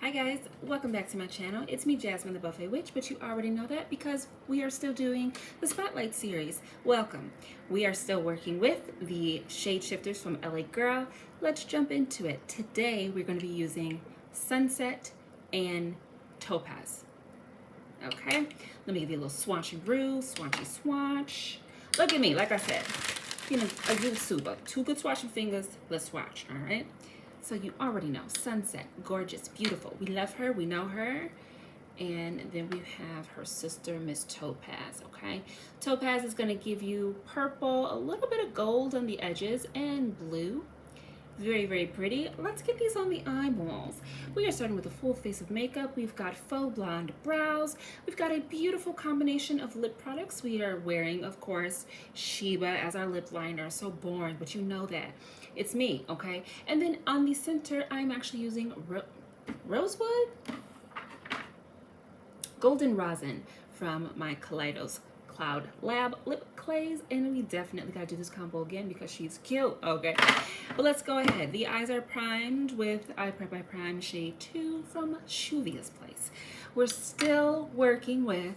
Hi guys, welcome back to my channel. It's me, Jasmine the Buffet Witch, but you already know that because we are still doing the Spotlight series. Welcome. We are still working with the shade shifters from LA Girl. Let's jump into it. Today we're going to be using Sunset and Topaz. Okay, let me give you a little swatchy-roo, swatchy-swatch. Look at me, like I said, you know, a YouTuber. Two good swatching fingers, let's swatch, all right? So you already know, Sunset, gorgeous, beautiful. We love her, we know her. And then we have her sister, Miss Topaz, okay? Topaz is gonna give you purple, a little bit of gold on the edges, and blue. Very, very pretty. Let's get these on the eyeballs. We are starting with a full face of makeup. We've got faux blonde brows. We've got a beautiful combination of lip products. We are wearing, of course, Sheba as our lip liner. So boring, but you know that. It's me, okay? And then on the center, I'm actually using Rosewood? Golden Rosin from my Kaleidos Cloud Lab lip clays, and we definitely gotta do this combo again because she's cute, okay? But let's go ahead. The eyes are primed with Eye Prep by Prime Shade 2 from Shuvia's Place. We're still working with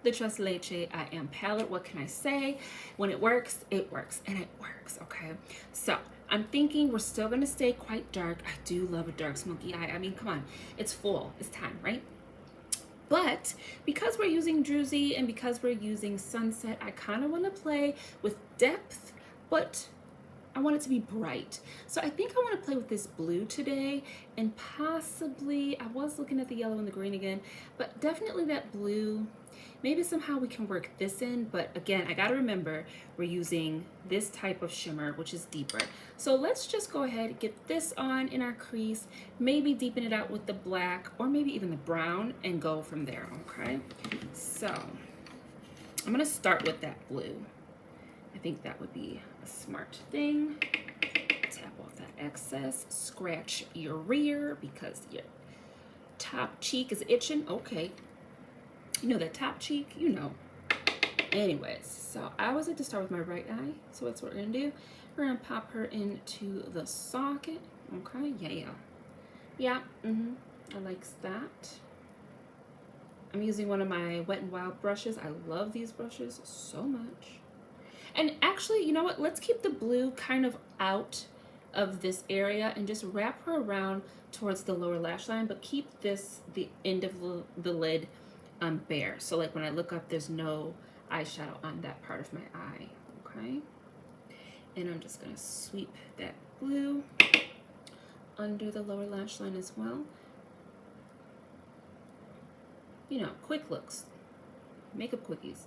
the Tres Leche I Am palette. What can I say? When it works, and it works, okay? So I'm thinking we're still gonna stay quite dark. I do love a dark smoky eye. I mean, come on, it's fall, it's time, right? But because we're using Druzy and because we're using Sunset, I kind of want to play with depth, but I want it to be bright. So I think I want to play with this blue today, and possibly, I was looking at the yellow and the green again, but definitely that blue. Maybe somehow we can work this in, but again, I gotta remember we're using this type of shimmer, which is deeper. So let's just go ahead and get this on in our crease, maybe deepen it out with the black or maybe even the brown and go from there, okay? So I'm gonna start with that blue. I think that would be a smart thing. Tap off that excess, scratch your rear because your top cheek is itching, okay. You know that top cheek, you know. Anyways, so I always like to start with my right eye. So that's what we're gonna do. We're gonna pop her into the socket. Okay, yeah. I like that. I'm using one of my Wet n Wild brushes. I love these brushes so much. And actually, you know what? Let's keep the blue kind of out of this area and just wrap her around towards the lower lash line, but keep this, the end of the lid, bare. So like when I look up, there's no eyeshadow on that part of my eye, okay? And I'm just gonna sweep that blue under the lower lash line as well. You know, quick looks, makeup quickies,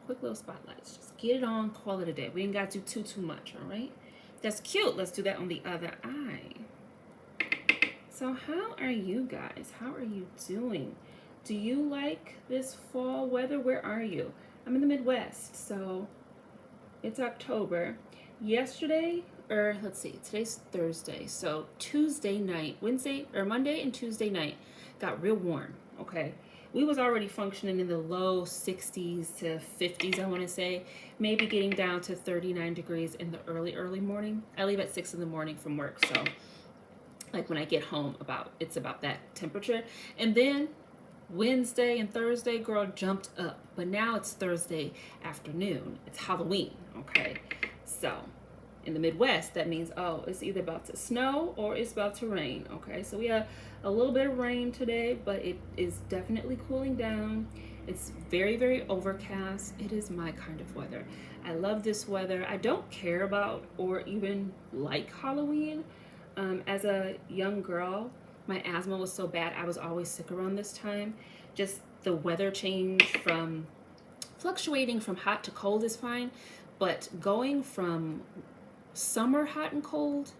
quick little spotlights. Just get it on, call it a day. We ain't gotta do too much, all right? That's cute. Let's do that on the other eye. So how are you guys? How are you doing? Do you like this fall weather? Where are you? I'm in the Midwest, so it's October. Yesterday, or let's see, today's Thursday, so Tuesday night, Monday and Tuesday night got real warm, okay? We was already functioning in the low 60s to 50s, I want to say, maybe getting down to 39 degrees in the early morning. I leave at 6 in the morning from work, so like when I get home, it's about that temperature. And then Wednesday and Thursday, girl, jumped up. But now it's Thursday afternoon. It's Halloween, okay? So in the Midwest, that means, oh, it's either about to snow or it's about to rain, okay? So we have a little bit of rain today, but it is definitely cooling down. It's very, very overcast. It is my kind of weather. I love this weather. I don't care about or even like Halloween. As a young girl, my asthma was so bad, I was always sick around this time. Just the weather change from fluctuating from hot to cold is fine, but going from summer hot and cold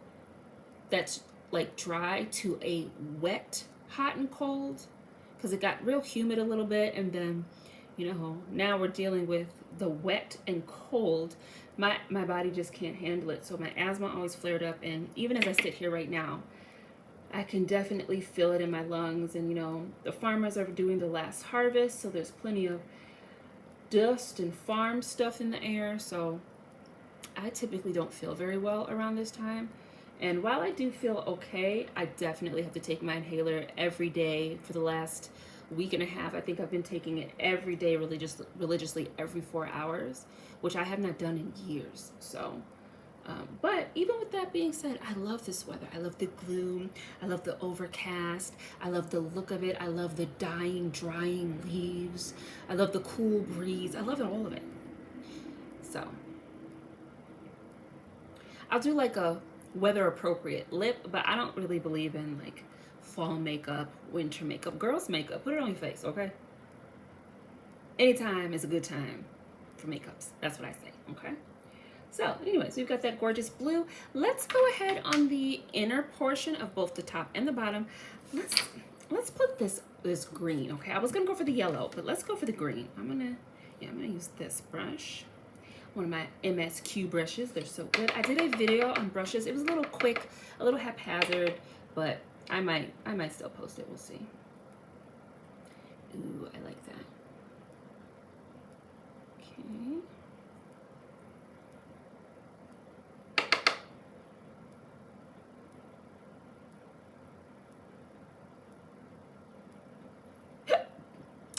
that's like dry to a wet hot and cold, because it got real humid a little bit, and then, you know, now we're dealing with the wet and cold. My body just can't handle it. So my asthma always flared up, and even as I sit here right now, I can definitely feel it in my lungs. And you know, the farmers are doing the last harvest, so there's plenty of dust and farm stuff in the air. So I typically don't feel very well around this time. And while I do feel okay, I definitely have to take my inhaler every day for the last week and a half. I think I've been taking it every day religiously every 4 hours, which I have not done in years. So, but even with that being said, I love this weather. I love the gloom. I love the overcast. I love the look of it. I love the dying, drying leaves. I love the cool breeze. I love it, all of it. So I'll do like a weather appropriate lip, but I don't really believe in like fall makeup, winter makeup, girls makeup. Put it on your face, okay? Anytime is a good time for makeups. That's what I say, okay? So anyways, we've got that gorgeous blue. Let's go ahead on the inner portion of both the top and the bottom. Let's put this green, okay? I was gonna go for the yellow, but let's go for the green. I'm gonna use this brush. One of my MSQ brushes. They're so good. I did a video on brushes. It was a little quick, a little haphazard, but I might still post it. We'll see. Ooh, I like that. Okay.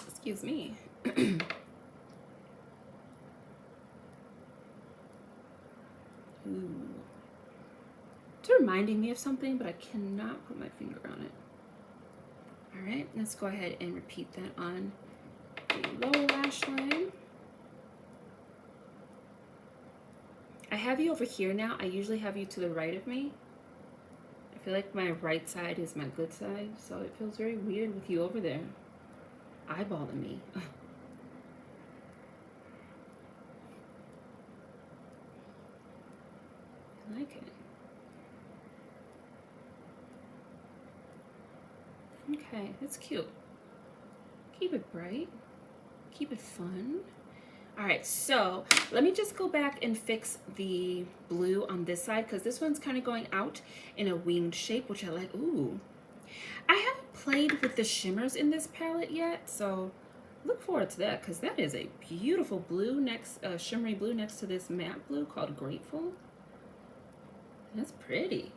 Excuse me. Ooh. It's reminding me of something, but I cannot put my finger on it. All right, let's go ahead and repeat that on the lower lash line. I have you over here now. I usually have you to the right of me. I feel like my right side is my good side, so it feels very weird with you over there, eyeballing me. I like it. Okay, that's cute. Keep it bright. Keep it fun. All right, so let me just go back and fix the blue on this side because this one's kind of going out in a winged shape, which I like. Ooh. I haven't played with the shimmers in this palette yet, so look forward to that because that is a beautiful blue shimmery blue next to this matte blue called Grateful. That's pretty.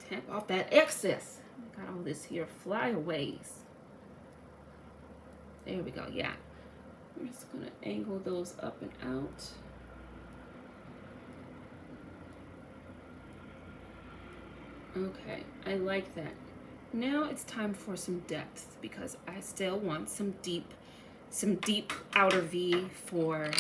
Tap off that excess. Got all this here flyaways. There we go. Yeah. I'm just going to angle those up and out. Okay, I like that. Now it's time for some depth because I still want some deep outer V for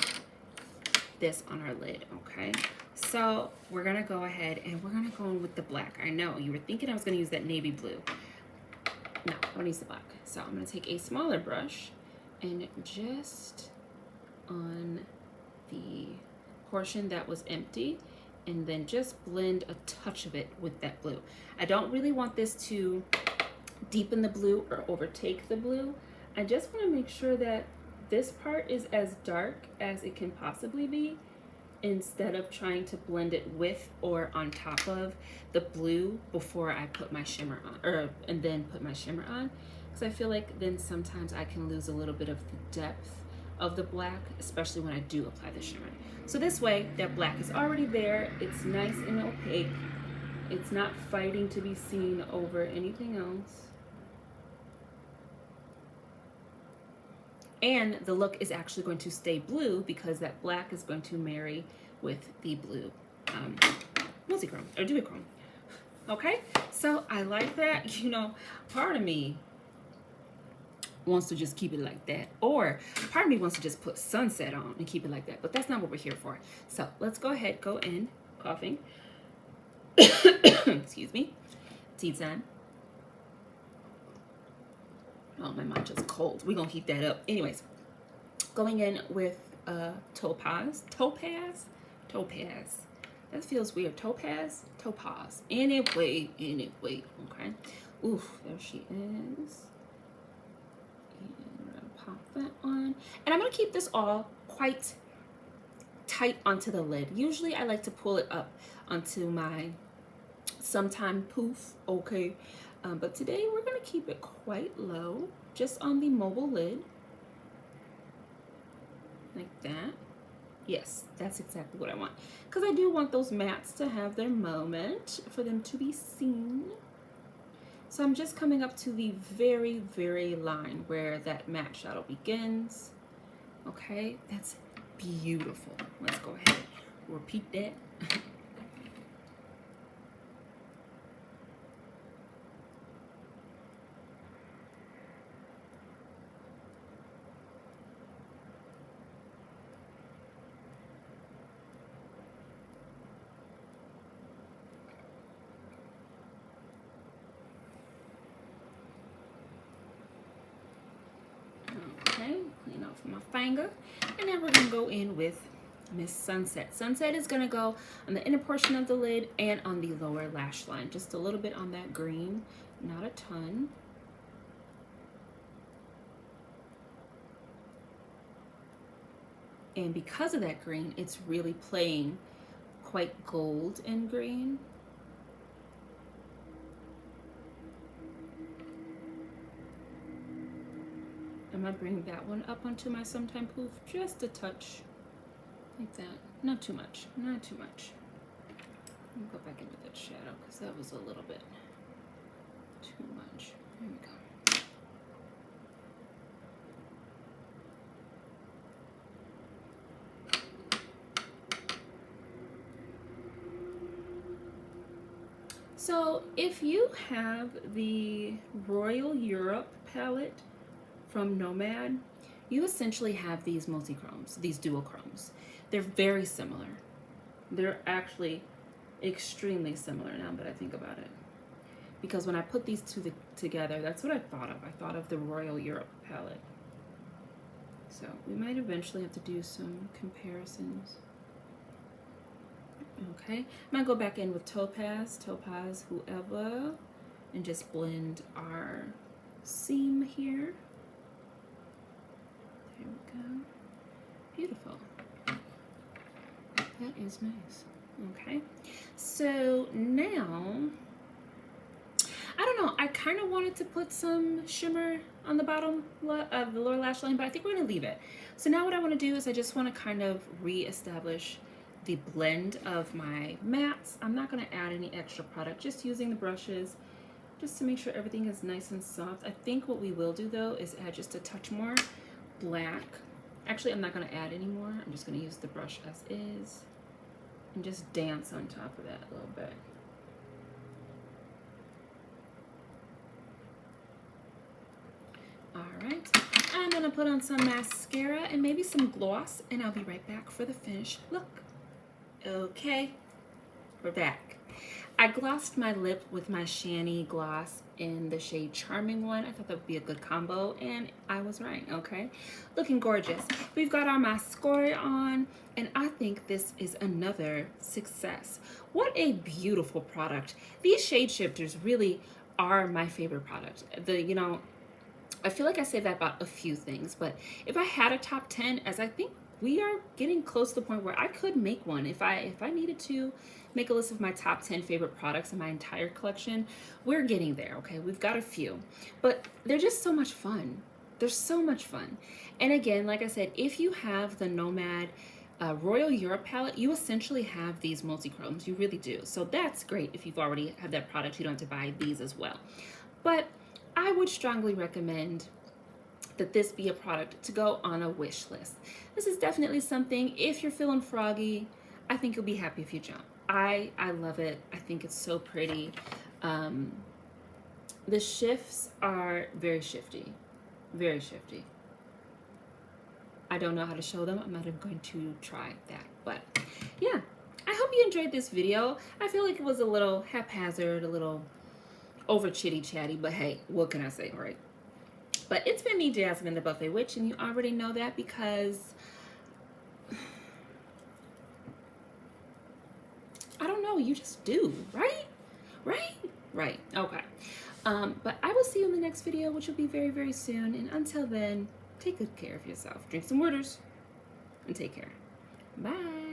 this on our lid, okay? So we're gonna go ahead and we're gonna go in with the black. I know you were thinking I was gonna use that navy blue. No, I'm gonna use the black. So I'm gonna take a smaller brush and just on the portion that was empty, and then just blend a touch of it with that blue. I don't really want this to deepen the blue or overtake the blue. I just want to make sure that this part is as dark as it can possibly be instead of trying to blend it with or on top of the blue before I put my shimmer on, and then put my shimmer on, because I feel like then sometimes I can lose a little bit of the depth of the black, especially when I do apply the shimmer. So this way, that black is already there. It's nice and opaque. It's not fighting to be seen over anything else. And the look is actually going to stay blue because that black is going to marry with the blue multi-chrome or duochrome. Okay, so I like that. You know, part of me wants to just keep it like that, or part of me wants to just put sunset on and keep it like that, but that's not what we're here for. So let's go ahead, go in, coughing. Excuse me, tea time. Oh, my matcha's cold. We're gonna heat that up. Anyways, going in with topaz. That feels weird. Topaz. Anyway, okay. Oof, there she is. Pop that on, and I'm gonna keep this all quite tight onto the lid. Usually I like to pull it up onto my sometime poof, okay, but today we're gonna keep it quite low, just on the mobile lid, like that. Yes, that's exactly what I want. Because I do want those mattes to have their moment for them to be seen. So I'm just coming up to the very, very line where that matte shadow begins. Okay, that's beautiful. Let's go ahead and repeat that. Okay, clean off my finger. And then we're gonna go in with Miss Sunset. Sunset is gonna go on the inner portion of the lid and on the lower lash line. Just a little bit on that green, not a ton. And because of that green, it's really playing quite gold and green. I'm gonna bring that one up onto my Sometime Poof just a touch, like that. Not too much, not too much. Let me go back into that shadow because that was a little bit too much. There we go. So if you have the Royal Europe palette from Nomad, you essentially have these multi-chromes, these duochromes. They're very similar. They're actually extremely similar now that I think about it. Because when I put these two together, that's what I thought of. I thought of the Royal Europe palette. So we might eventually have to do some comparisons. Okay, I'm gonna go back in with Topaz, whoever, and just blend our seam here. There we go. Beautiful. That is nice. Okay, so now, I don't know, I kind of wanted to put some shimmer on the bottom of the lower lash line, but I think we're gonna leave it. So now what I want to do is I just want to kind of re-establish the blend of my mattes. I'm not going to add any extra product, just using the brushes just to make sure everything is nice and soft. I think what we will do though is add just a touch more black. Actually, I'm not going to add any more. I'm just going to use the brush as is and just dance on top of that a little bit. All right, I'm going to put on some mascara and maybe some gloss, and I'll be right back for the finished look. Okay, we're back. I glossed my lip with my Shani gloss in the shade Charming one. I thought that would be a good combo, and I was right, okay? Looking gorgeous. We've got our mascara on, and I think this is another success. What a beautiful product. These shade shifters really are my favorite product. I feel like I say that about a few things, but if I had a top 10, as I think we are getting close to the point where I could make one. If I needed to make a list of my top 10 favorite products in my entire collection, we're getting there, okay? We've got a few, but they're just so much fun. They're so much fun. And again, like I said, if you have the Nomad Royal Europe palette, you essentially have these multi-chromes. You really do. So that's great. If you've already had that product, you don't have to buy these as well. But I would strongly recommend that this be a product to go on a wish list. This is definitely something, if you're feeling froggy, I think you'll be happy if you jump. I love it. I think it's so pretty. The shifts are very shifty, very shifty. I don't know how to show them. I'm not even going to try that, but yeah, I hope you enjoyed this video. I feel like it was a little haphazard, a little over chitty chatty, but hey, what can I say, right? But it's been me, Jasmine, the Buffet Witch, and you already know that because I don't know, you just do, right? Right? Right. Okay. But I will see you in the next video, which will be very, very soon. And until then, take good care of yourself. Drink some waters and take care. Bye.